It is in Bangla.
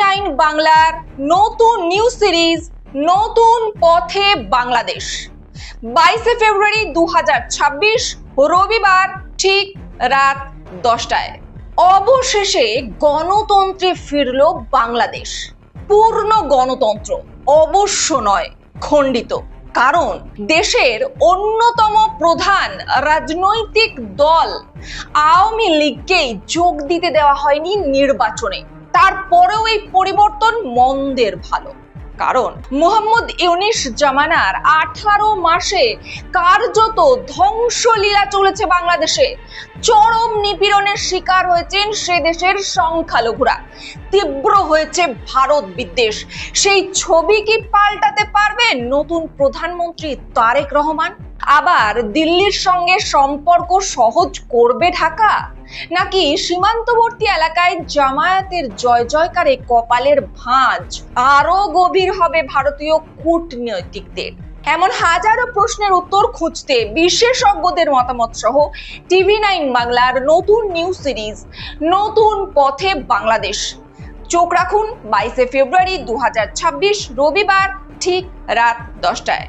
নাইন বাংলার নতুন নিউজ সিরিজ নতুন পথে বাংলাদেশ। 22 ফেব্রুয়ারি 2026 রবিবার ঠিক রাত 10টায় অবশেষে গণতন্ত্রে ফিরল বাংলাদেশ। পূর্ণ গণতন্ত্র অবশ্য নয়, খণ্ডিত। কারণ দেশের অন্যতম প্রধান রাজনৈতিক দল আওয়ামী লীগকেই যোগ দিতে দেওয়া হয়নি নির্বাচনে। তারপরেও এই পরিবর্তন মন্দের ভালো। কারণ মোহাম্মদ ইউনিস জামানার 18 মাসে কার্যত ধ্বংসলীলা চলেছে বাংলাদেশে। চরম নিপীড়নের শিকার হয়েছেন সে দেশের সংখ্যালঘুরা। তীব্র হয়েছে ভারত বিদ্বেষ। সেই ছবি কি পাল্টাতে পারবে নতুন প্রধানমন্ত্রী তারেক রহমান? আবার দিল্লির সঙ্গে সম্পর্ক সহজ করবে ঢাকা, নাকি সীমান্তবর্তী এলাকায় জামায়াতের জয় জয়কারে কপালের ভাঁজ আরো গভীর হবে ভারতীয় কূটনীতিকদের? এমন হাজারো প্রশ্নের উত্তর খুঁজতে বিশেষজ্ঞদের মতামত সহ TV9 বাংলার নতুন নিউজ সিরিজ নতুন পথে বাংলাদেশ। চোখ রাখুন 22 ফেব্রুয়ারি 2026 রবিবার ঠিক রাত 10টায়।